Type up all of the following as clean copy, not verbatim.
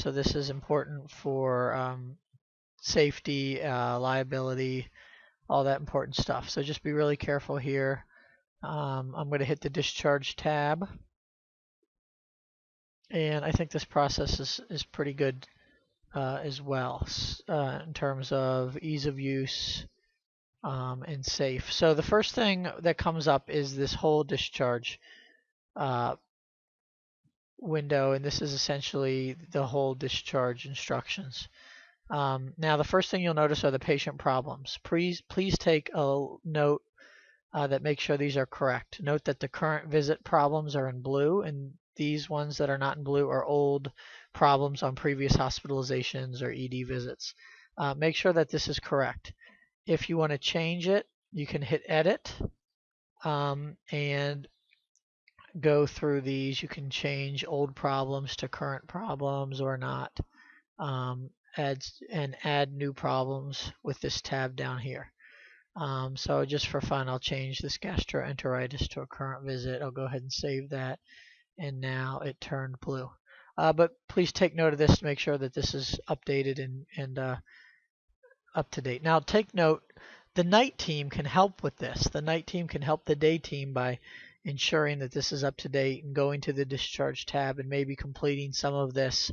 So this is important for safety, liability, all that important stuff. So just be really careful here. I'm going to hit the discharge tab. And I think this process is pretty good as well in terms of ease of use and safe. So the first thing that comes up is this whole discharge window, and this is essentially the whole discharge instructions. Now the first thing you'll notice are the patient problems. Please take a note that makes sure these are correct. Note that the current visit problems are in blue, and these ones that are not in blue are old problems on previous hospitalizations or ED visits. Make sure that this is correct. If you want to change it, you can hit edit and go through these. You can change old problems to current problems or not. Add new problems with this tab down here. So just for fun, I'll change this gastroenteritis to a current visit. I'll go ahead and save that, and now it turned blue. But please take note of this to make sure that this is updated and up to date. Now take note, the night team can help with this. The night team can help the day team by ensuring that this is up to date and going to the discharge tab and maybe completing some of this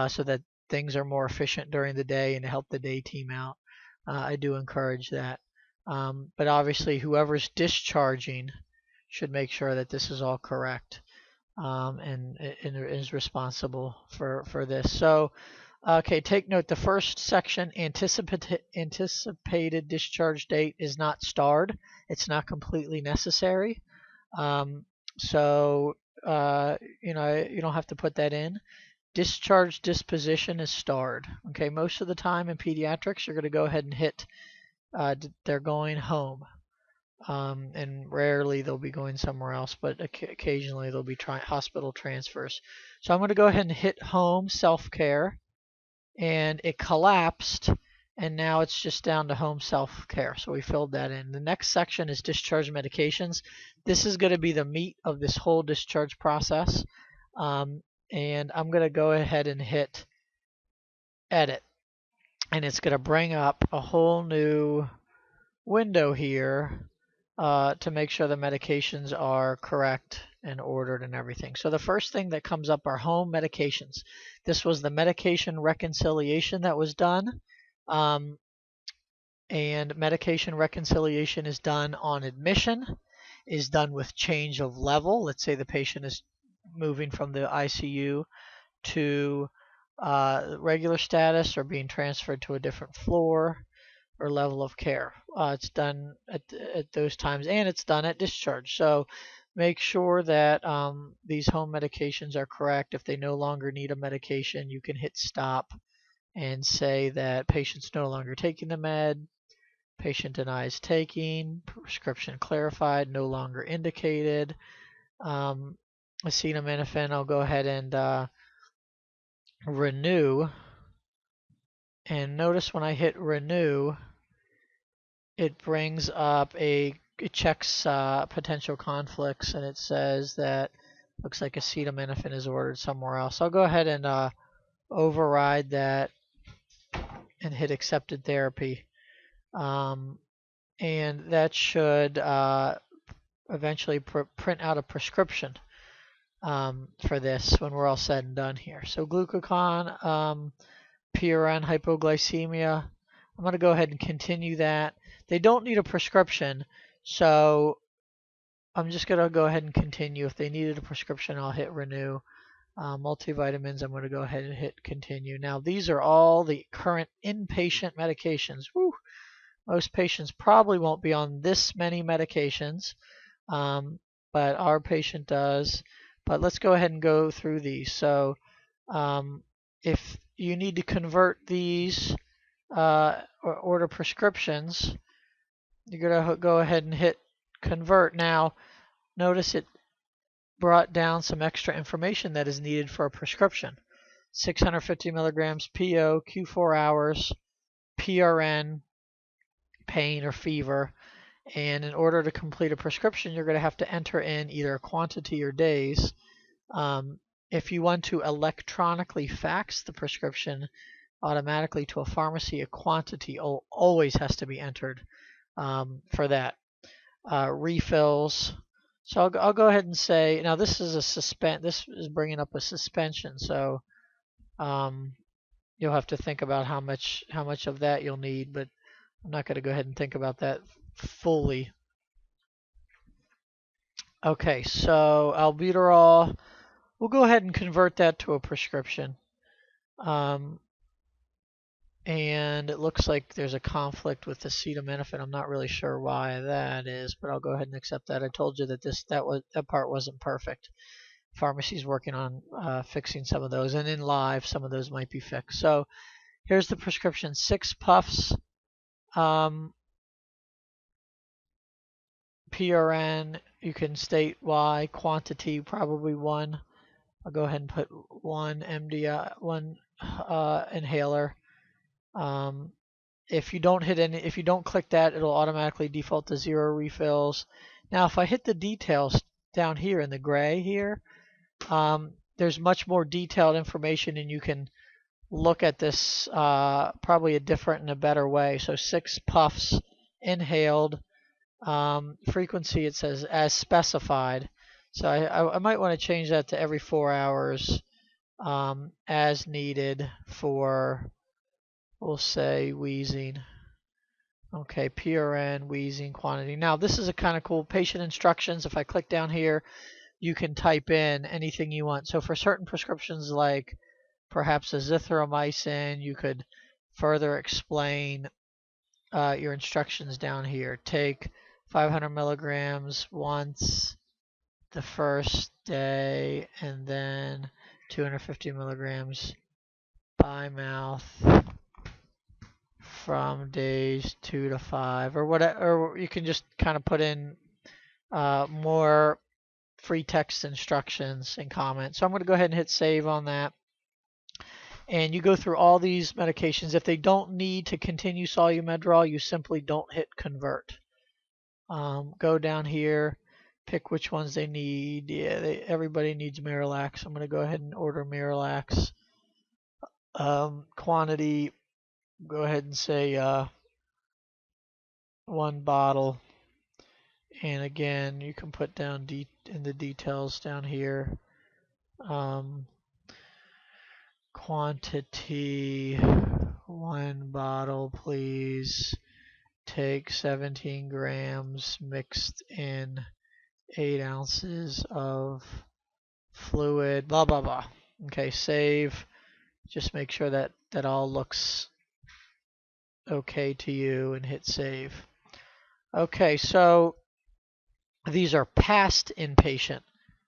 so that things are more efficient during the day and to help the day team out. I do encourage that. But obviously whoever's discharging should make sure that this is all correct and is responsible for this. So, okay, take note, the first section, anticipated discharge date, is not starred. It's not completely necessary. So, you don't have to put that in. Discharge disposition is starred. Okay, most of the time in pediatrics, you're going to go ahead and hit they're going home. And rarely they'll be going somewhere else, but occasionally they'll be hospital transfers. So I'm going to go ahead and hit home self-care, and it collapsed, and now it's just down to home self-care. So we filled that in. The next section is discharge medications. This is going to be the meat of this whole discharge process. And I'm going to go ahead and hit edit. And it's going to bring up a whole new window here to make sure the medications are correct and ordered and everything. So the first thing that comes up are home medications. This was the medication reconciliation that was done. And medication reconciliation is done on admission, is done with change of level. Let's say the patient is moving from the ICU to regular status or being transferred to a different floor or level of care. It's done at those times, and it's done at discharge. So make sure that these home medications are correct. If they no longer need a medication, you can hit stop and say that patient's no longer taking the med, patient denies taking, prescription clarified, no longer indicated. Acetaminophen, I'll go ahead and renew. And notice when I hit renew, it brings up it checks potential conflicts, and it says that looks like acetaminophen is ordered somewhere else. I'll go ahead and override that and hit accepted therapy. And that should eventually print out a prescription for this when we're all said and done here. So glucagon, PRN hypoglycemia, I'm going to go ahead and continue that. They don't need a prescription, so I'm just going to go ahead and continue. If they needed a prescription, I'll hit renew. Multivitamins, I'm going to go ahead and hit continue. Now, these are all the current inpatient medications. Woo! Most patients probably won't be on this many medications, but our patient does. But let's go ahead and go through these. So if you need to convert these or order prescriptions, you're going to go ahead and hit convert. Now, notice it brought down some extra information that is needed for a prescription. 650 milligrams PO, Q4 hours, PRN, pain or fever. And in order to complete a prescription, you're going to have to enter in either a quantity or days. If you want to electronically fax the prescription automatically to a pharmacy, a quantity always has to be entered for that. Refills. So I'll go ahead and say, now this is this is bringing up a suspension, so you'll have to think about how much of that you'll need, but I'm not going to go ahead and think about that fully. Okay, so albuterol, we'll go ahead and convert that to a prescription. And it looks like there's a conflict with acetaminophen. I'm not really sure why that is, but I'll go ahead and accept that. I told you that that part wasn't perfect. Pharmacy's working on fixing some of those, and in live, some of those might be fixed. So here's the prescription: 6 puffs, PRN. You can state why. Quantity probably 1. I'll go ahead and put 1 MDI, 1 inhaler. If you don't click that, it'll automatically default to 0 refills. Now, if I hit the details down here in the gray here, there's much more detailed information, and you can look at this probably a different and a better way. So 6 puffs inhaled. Frequency, it says as specified. So I might want to change that to every 4 hours as needed for, we'll say, wheezing. Okay, PRN, wheezing, quantity. Now, this is a kind of cool patient instructions. If I click down here, you can type in anything you want. So for certain prescriptions like perhaps azithromycin, you could further explain your instructions down here. Take 500 milligrams once the first day, and then 250 milligrams by mouth from days 2 to 5, or whatever. Or you can just kind of put in more free text instructions and comments. So I'm going to go ahead and hit save on that. And you go through all these medications. If they don't need to continue Solumedrol, you simply don't hit convert. Go down here, pick which ones they need. Yeah, everybody needs Miralax. I'm going to go ahead and order Miralax. Quantity, go ahead and say 1 bottle. And again, you can put down in the details down here. Quantity, 1 bottle, please. Take 17 grams mixed in 8 ounces of fluid, blah, blah, blah. Okay, save. Just make sure that all looks okay to you and hit save. Okay, so these are past inpatient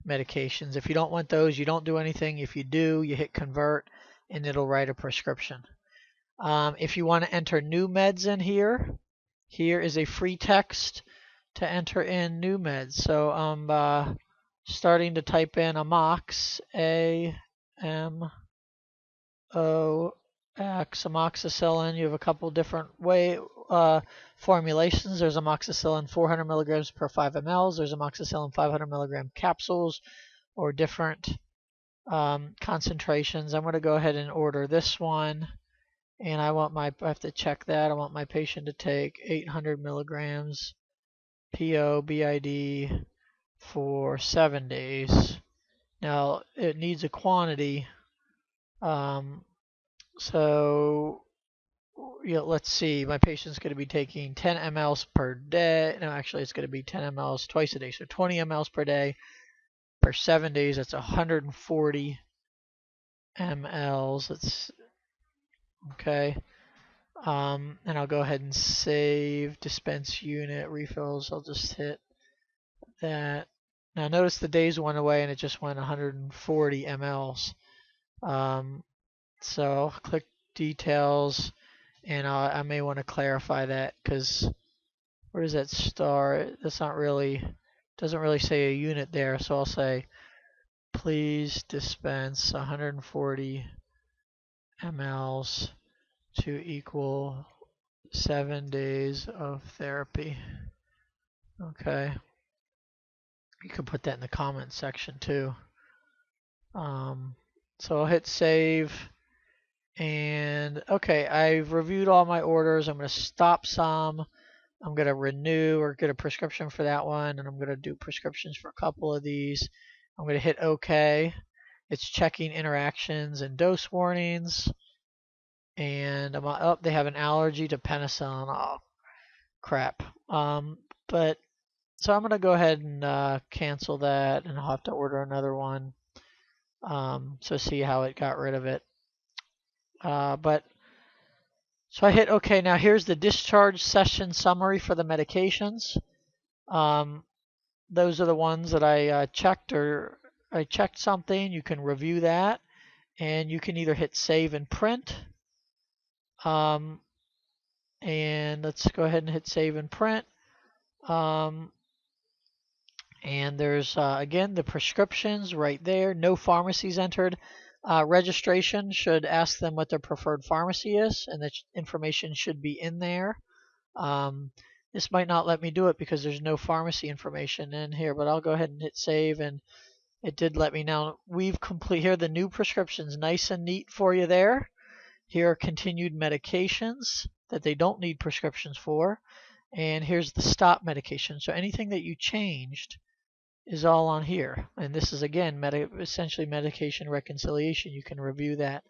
medications. If you don't want those, you don't do anything. If you do, you hit convert and it'll write a prescription. If you want to enter new meds in here, here is a free text to enter in new meds. So I'm starting to type in Amox, AMOX, amoxicillin. You have a couple different formulations. There's amoxicillin 400 milligrams per 5 mLs. There's amoxicillin 500 milligram capsules, or different concentrations. I'm going to go ahead and order this one. And I have to check that. I want my patient to take 800 milligrams PO BID for 7 days. Now, it needs a quantity. So, let's see. My patient's going to be taking 10 mLs per day. No, actually, it's going to be 10 mLs twice a day. So 20 mLs per day for 7 days. That's 140 mLs. That's okay. And I'll go ahead and save dispense unit refills. I'll just hit that. Now notice the days went away and it just went 140 mLs. So I'll click details, and I may want to clarify that, because where does that start? That's not really, doesn't really say a unit there. So I'll say please dispense 140 mLs to equal 7 days of therapy. Okay. You can put that in the comment section too. So I'll hit save. And okay, I've reviewed all my orders. I'm going to stop some. I'm going to renew or get a prescription for that one. And I'm going to do prescriptions for a couple of these. I'm going to hit OK. It's checking interactions and dose warnings. And I'm up. They have an allergy to penicillin. Oh, crap. But so I'm going to go ahead and cancel that, and I'll have to order another one. So see how it got rid of it. But so I hit OK. Now here's the discharge session summary for the medications. Those are the ones that I checked, or I checked something. You can review that, and you can either hit save and print. And let's go ahead and hit save and print. And there's, again, the prescriptions right there. No pharmacies entered. Registration should ask them what their preferred pharmacy is, and that information should be in there. This might not let me do it because there's no pharmacy information in here, but I'll go ahead and hit save, and it did let me. Now, we've complete here the new prescriptions, nice and neat for you there. Here are continued medications that they don't need prescriptions for. And here's the stop medication. So anything that you changed is all on here. And this is, again, essentially medication reconciliation. You can review that.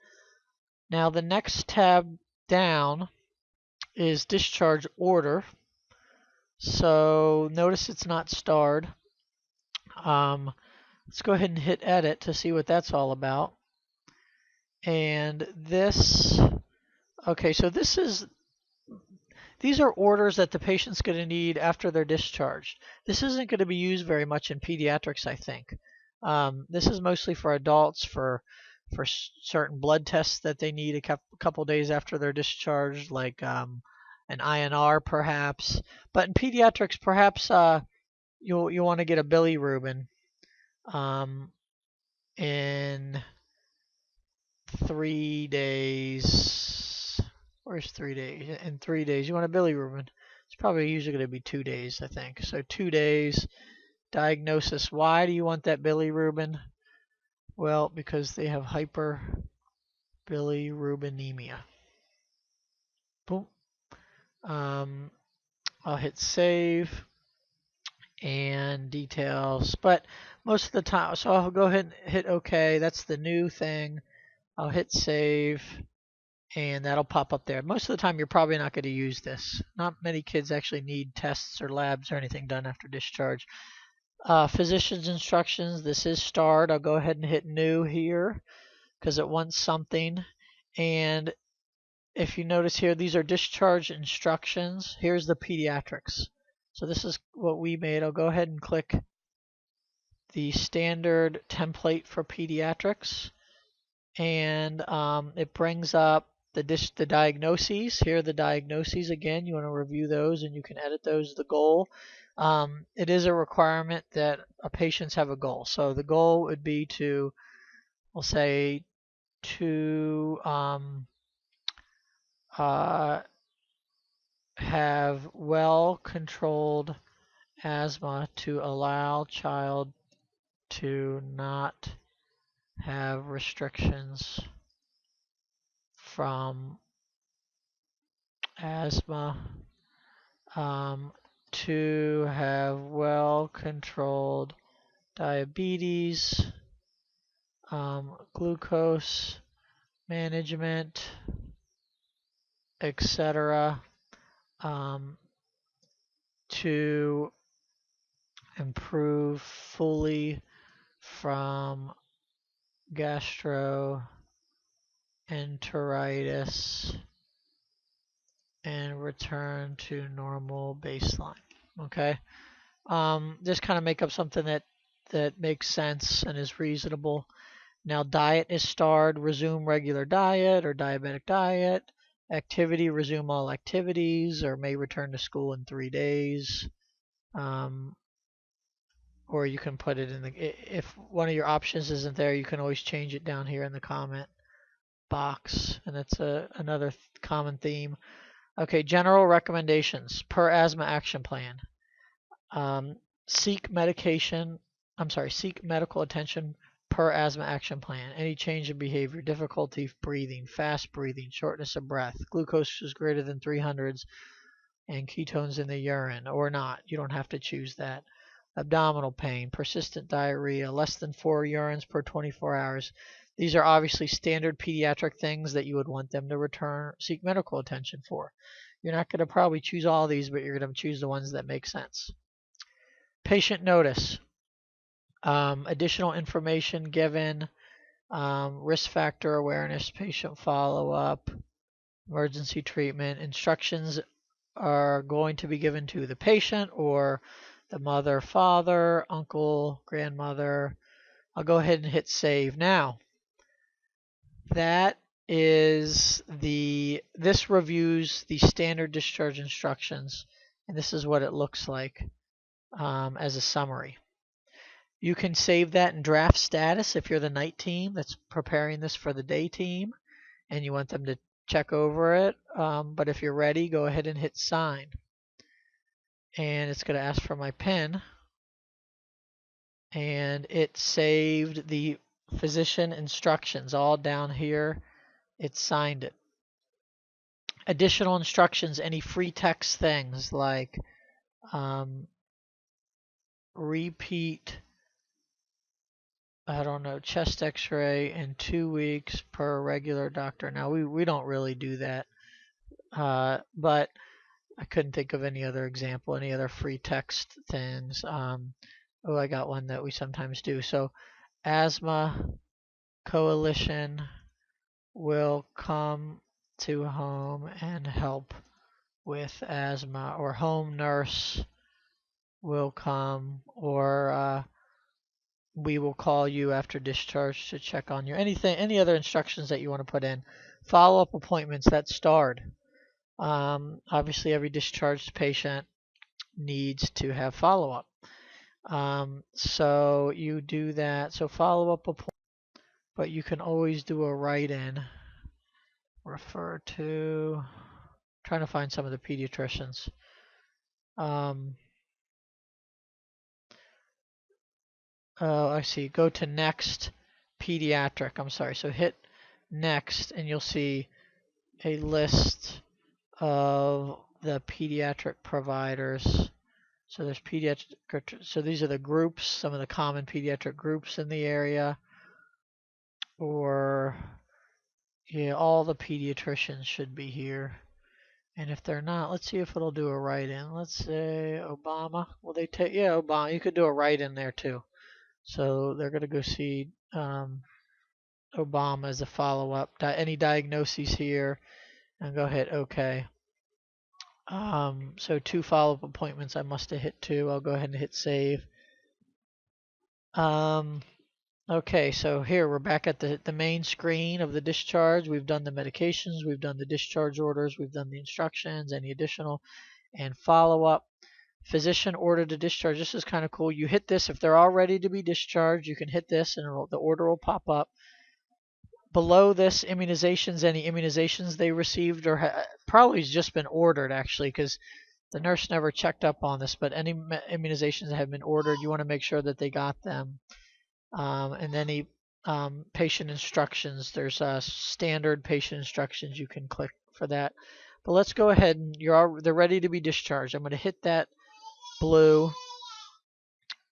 Now, the next tab down is discharge order. So notice it's not starred. Let's go ahead and hit edit to see what that's all about. And this, okay, so these are orders that the patient's going to need after they're discharged. This isn't going to be used very much in pediatrics, I think. This is mostly for adults for certain blood tests that they need a couple days after they're discharged, like an INR perhaps. But in pediatrics, perhaps you'll want to get a bilirubin in 3 days. Where's 3 days? In 3 days, you want a bilirubin. It's probably usually going to be 2 days, I think. So 2 days. Diagnosis. Why do you want that bilirubin? Well, because they have hyperbilirubinemia. Boom. I'll hit save and details. But most of the time, so I'll go ahead and hit OK. That's the new thing. I'll hit save, and that'll pop up there. Most of the time, you're probably not going to use this. Not many kids actually need tests or labs or anything done after discharge. Physician's instructions. This is starred. I'll go ahead and hit new here because it wants something. And if you notice here, these are discharge instructions. Here's the pediatrics. So this is what we made. I'll go ahead and click the standard template for pediatrics. And it brings up the diagnoses. Here are the diagnoses again. You want to review those, and you can edit those. The goal. It is a requirement that patients have a goal. So the goal would be to, we'll say, to have well-controlled asthma to allow child to not have restrictions from asthma, to have well-controlled diabetes, glucose management, etc., to improve fully from gastroenteritis and return to normal baseline. Okay, just kind of make up something that makes sense and is reasonable. Now, diet is starred. Resume regular diet or diabetic diet. Activity, resume all activities, or may return to school in 3 days. Or you can put it in the, if one of your options isn't there, you can always change it down here in the comment box, and that's another common theme. Okay, general recommendations per asthma action plan. Seek medical attention per asthma action plan. Any change in behavior, difficulty breathing, fast breathing, shortness of breath, glucose is greater than 300s, and ketones in the urine, or not. You don't have to choose that. Abdominal pain, persistent diarrhea, less than 4 urines per 24 hours. These are obviously standard pediatric things that you would want them to seek medical attention for. You're not going to probably choose all these, but you're going to choose the ones that make sense. Patient notice. Additional information given, risk factor awareness, patient follow-up, emergency treatment. Instructions are going to be given to the patient or the mother, father, uncle, grandmother. I'll go ahead and hit save. Now, this reviews the standard discharge instructions, and this is what it looks like as a summary. You can save that in draft status if you're the night team that's preparing this for the day team and you want them to check over it. But if you're ready, go ahead and hit sign. And it's going to ask for my PIN. And it saved the physician instructions all down here. It signed it. Additional instructions, any free text things like repeat, I don't know, chest x-ray in 2 weeks per regular doctor. Now, we don't really do that, but I couldn't think of any other example, any other free text things. I got one that we sometimes do. So, Asthma Coalition will come to home and help with asthma, or home nurse will come, or we will call you after discharge to check on you. Any other instructions that you want to put in. Follow-up appointments, that's starred. Obviously, every discharged patient needs to have follow-up. So you do that. So follow-up appointment, but you can always do a write-in. Refer to, trying to find some of the pediatricians. Oh, I see. Go to next pediatric. I'm sorry. So hit next and you'll see a list of the pediatric providers. So there's pediatric, so these are the groups, some of the common pediatric groups in the area, or yeah, all the pediatricians should be here. And if they're not, let's see if it'll do a write-in. Let's say Obama. Will they take, yeah, Obama. You could do a write-in there too. So they're going to go see Obama as a follow-up. Any diagnoses here, and go hit OK. So 2 follow-up appointments. I must have hit 2. I'll go ahead and hit save. Okay, so here we're back at the main screen of the discharge. We've done the medications, we've done the discharge orders, we've done the instructions, any additional, and follow-up. Physician order to discharge. This is kind of cool. You hit this if they're all ready to be discharged. You can hit this and the order will pop up. Below this, immunizations, any immunizations they received, or probably has just been ordered actually, because the nurse never checked up on this, but any immunizations that have been ordered, you want to make sure that they got them. And any patient instructions, there's standard patient instructions. You can click for that. But let's go ahead and they're ready to be discharged. I'm going to hit that blue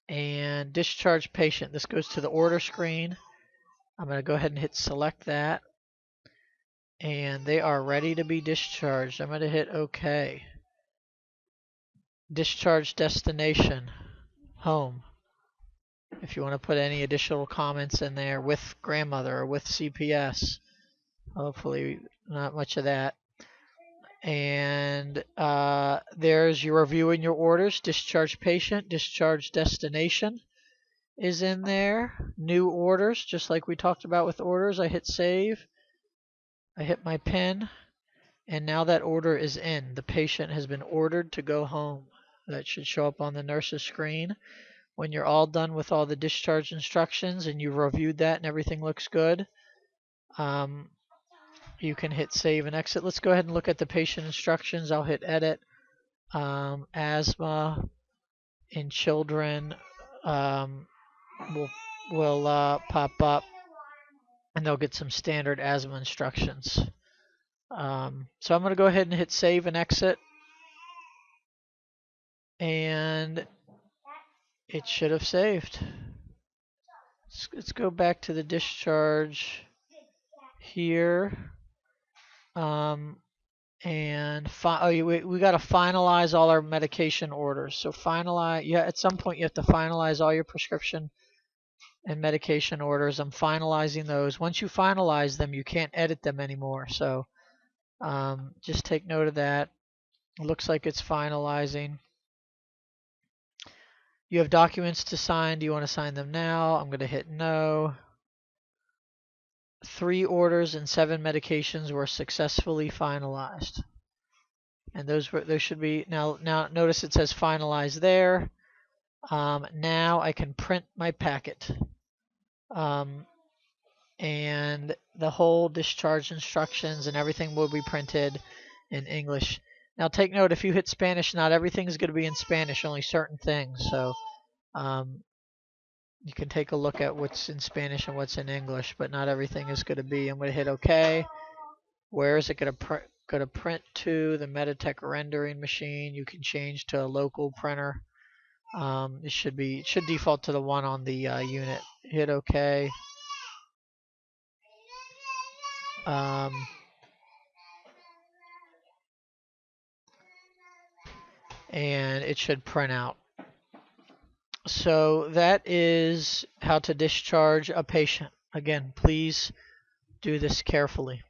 and discharge patient. This goes to the order screen. I'm going to go ahead and hit select that, and they are ready to be discharged. I'm going to hit OK. Discharge destination, home. If you want to put any additional comments in there with grandmother or with CPS, hopefully not much of that. And there's your reviewing your orders. Discharge patient, discharge destination is in there. New orders, just like we talked about with orders. I hit save. I hit my PIN. And now that order is in. The patient has been ordered to go home. That should show up on the nurse's screen. When you're all done with all the discharge instructions and you've reviewed that and everything looks good, you can hit save and exit. Let's go ahead and look at the patient instructions. I'll hit edit. Asthma in children. We'll will pop up, and they'll get some standard asthma instructions. So I'm going to go ahead and hit save and exit, and it should have saved. Let's go back to the discharge here. And we got to finalize all our medication orders. So at some point you have to finalize all your prescription and medication orders. I'm finalizing those. Once you finalize them, you can't edit them anymore. So just take note of that. It looks like it's finalizing. You have documents to sign. Do you want to sign them now? I'm going to hit no. 3 orders and 7 medications were successfully finalized. And those should be now notice it says finalize there. Now I can print my packet. And the whole discharge instructions and everything will be printed in English. Now take note, if you hit Spanish, not everything is going to be in Spanish, only certain things. So you can take a look at what's in Spanish and what's in English, but not everything is going to be. I'm going to hit OK. Where is it going to print to? The Meditech rendering machine. You can change to a local printer. It should default to the one on the unit. Hit OK. And it should print out. So that is how to discharge a patient. Again, please do this carefully.